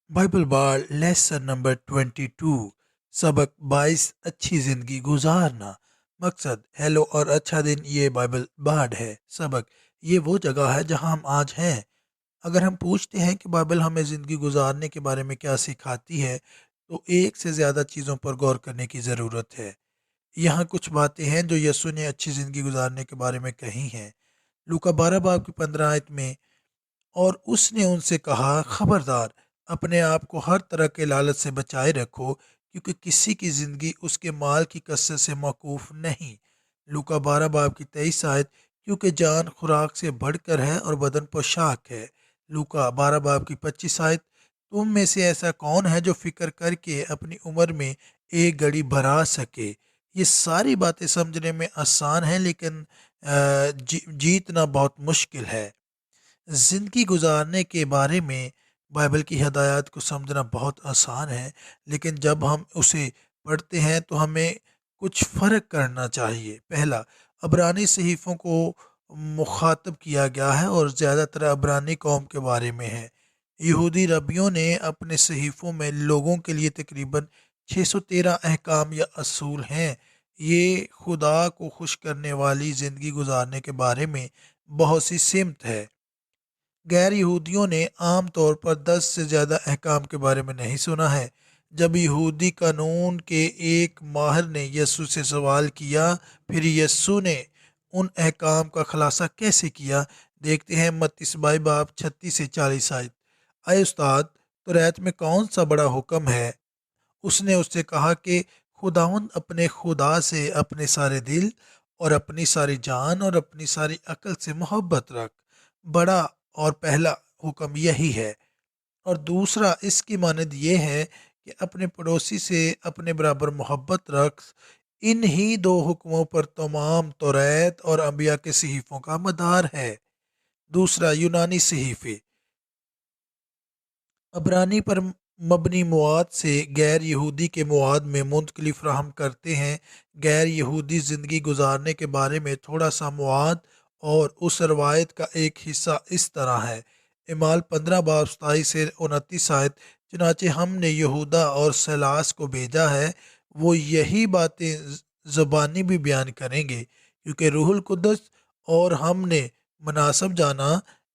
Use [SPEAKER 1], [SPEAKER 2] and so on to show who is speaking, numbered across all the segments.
[SPEAKER 1] Bible बार lesson number 22। सबक 22। अच्छी ज़िंदगी गुजारना। मकसद हेलो और अच्छा दिन। ये बाइबल बार्ड है। सबक ये वो जगह है जहां हम आज हैं। अगर हम पूछते हैं कि बाइबल हमें ज़िंदगी गुजारने के बारे में क्या सिखाती है, तो एक से ज़्यादा चीज़ों पर गौर करने की ज़रूरत है। यहाँ कुछ बातें हैं जो यीशु ने अच्छी ज़िंदगी गुजारने के बारे में कही हैं। लूका 12 बाब की 15 आयत में, और उसने उनसे कहा, खबरदार, अपने आप को हर तरह के लालच से बचाए रखो, क्योंकि किसी की ज़िंदगी उसके माल की कसरत से मौकूफ़ नहीं। लूका 12 बाब की 23 आयत, क्योंकि जान खुराक से बढ़कर है और बदन पोशाक है। लूका 12 बाब की 25 आयत, तुम में से ऐसा कौन है जो फिक्र करके अपनी उम्र में एक घड़ी भरा सके। ये सारी बातें समझने में आसान हैं, लेकिन जीतना बहुत मुश्किल है। ज़िंदगी गुजारने के बारे में बाइबल की हदायत को समझना बहुत आसान है, लेकिन जब हम उसे पढ़ते हैं तो हमें कुछ फ़र्क करना चाहिए। पहला, अबरानी सहीफ़ों को मुखातब किया गया है और ज़्यादातर अबरानी कौम के बारे में है। यहूदी रबियों ने अपने सहीफ़ों में लोगों के लिए तकरीबन 613 अहकाम या असूल हैं। ये खुदा को खुश करने वाली ज़िंदगी गुजारने के बारे में बहुत सी सिमत है। गैर यहूदियों ने आम तौर पर 10 से ज़्यादा अहकाम के बारे में नहीं सुना है। जब यहूदी कानून के एक माहिर ने यस्सु से सवाल किया, फिर यस्सु ने उन अहकाम का खुलासा कैसे किया, देखते हैं मत्ती 22 बाब 36 से 40 आयत। अय उस्ताद, तौरात में कौन सा बड़ा हुक्म है? उसने उससे कहा कि खुदावंद अपने खुदा से अपने सारे दिल और अपनी सारी जान और अपनी सारी अक्ल से मोहब्बत रख। बड़ा और पहला हुक्म यही है। और दूसरा इसकी मानद ये है कि अपने पड़ोसी से अपने बराबर मोहब्बत रख। इन ही दो हुक्मों पर तमाम तौरात और अंबिया के सहीफ़ों का मदार है। दूसरा, यूनानी सहीफ़े अबरानी पर मबनी मवाद से गैर यहूदी के मवाद में मुंतकली फ्राहम करते हैं। गैर यहूदी ज़िंदगी गुजारने के बारे में थोड़ा सा मवाद और उस रवायत का एक हिस्सा इस तरह है। इमाल 15 बाब 27 से 29 आयत, चनाचे हमने यहूदा और सलास को भेजा है, वो यही बातें ज़बानी भी बयान करेंगे, क्योंकि रूहुल कुद्दस और हमने मुनासब जाना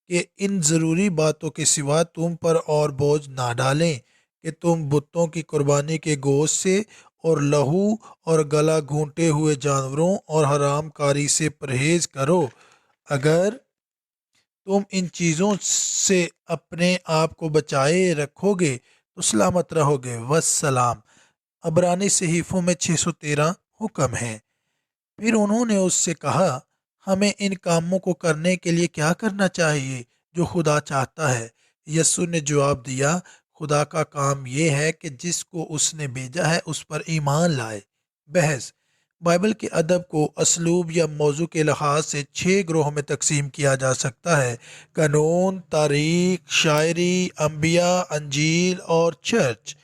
[SPEAKER 1] कि इन ज़रूरी बातों के सिवा तुम पर और बोझ ना डालें कि तुम बुतों की कुर्बानी के गोश्त से और लहू और गला घूंटे हुए जानवरों और हराम कारी से परहेज़ करो। अगर तुम इन चीज़ों से अपने आप को बचाए रखोगे तो सलामत रहोगे। वस्सलाम। अबरानी सहीफ़ों में 613 हुक्म हैं। फिर उन्होंने उससे कहा, हमें इन कामों को करने के लिए क्या करना चाहिए जो खुदा चाहता है? यस्सु ने जवाब दिया, खुदा का काम यह है कि जिसको उसने भेजा है उस पर ईमान लाए। बहस। बाइबल के अदब को असलूब या मौजू के लिहाज से 6 ग्रोह में तकसीम किया जा सकता है: कानून, तारीख, शायरी, अंबिया, अंजील और चर्च।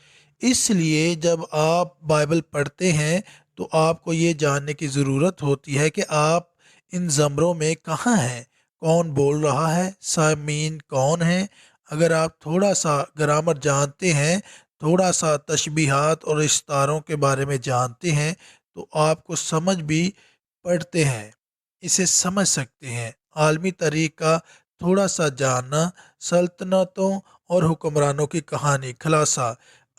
[SPEAKER 1] इसलिए जब आप बाइबल पढ़ते हैं तो आपको ये जानने की ज़रूरत होती है कि आप इन ज़मरों में कहाँ हैं, कौन बोल रहा है, सामीन कौन है। अगर आप थोड़ा सा ग्रामर जानते हैं, थोड़ा सा तशबीहात और इस्तारों के बारे में जानते हैं, तो आपको समझ भी पढ़ते हैं, इसे समझ सकते हैं। आलमी तरीका थोड़ा सा जानना, सल्तनतों और हुक्मरानों की कहानी। खलासा,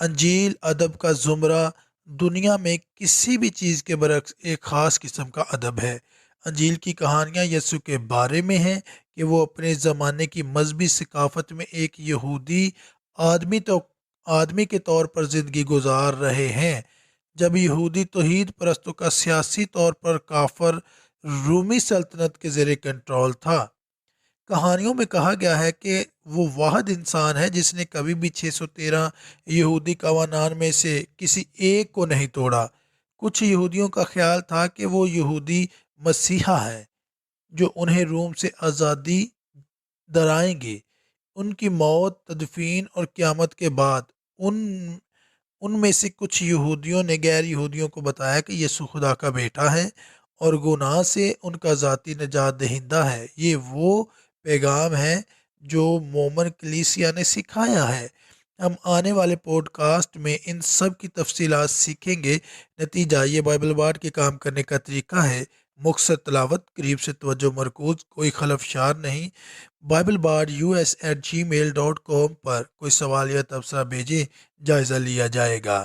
[SPEAKER 1] अंजील अदब का ज़ुमरा दुनिया में किसी भी चीज़ के बरक्स एक ख़ास किस्म का अदब है। अंजील की कहानियाँ यस्सु के बारे में हैं कि वो अपने ज़माने की मजहबी सकाफ़त में एक यहूदी आदमी तो आदमी के तौर पर ज़िंदगी गुजार रहे हैं। जब यहूदी तौहीद परस्तों का सियासी तौर पर काफर रूमी सल्तनत के ज़ेर कंट्रोल था। कहानियों में कहा गया है कि वो वाहिद इंसान है जिसने कभी भी 613 यहूदी कवानान में से किसी एक को नहीं तोड़ा। कुछ यहूदियों का ख्याल था कि वो यहूदी मसीहा है जो उन्हें रोम से आज़ादी दराएंगे। उनकी मौत, तदफीन और क़यामत के बाद उन उनमें से कुछ यहूदियों ने गैर यहूदियों को बताया कि यीशु खुदा का बेटा है और गुनाह से उनका ज़ाती निजात दहिंदा है। ये वो पैगाम है जो मोमन कलीसिया ने सिखाया है। ہم آنے والے پوڈ کاسٹ میں ان سب کی تفصیلات سیکھیں گے۔ نتیجہ یہ بائبل بارڈ کے کام کرنے کا طریقہ ہے: مختصر تلاوت، قریب سے توجہ مرکوز، کوئی خلفشار نہیں۔ بائبل بارڈ US@gmail.com پر کوئی سوال یا تبصرہ بھیجیں، جائزہ لیا جائے گا۔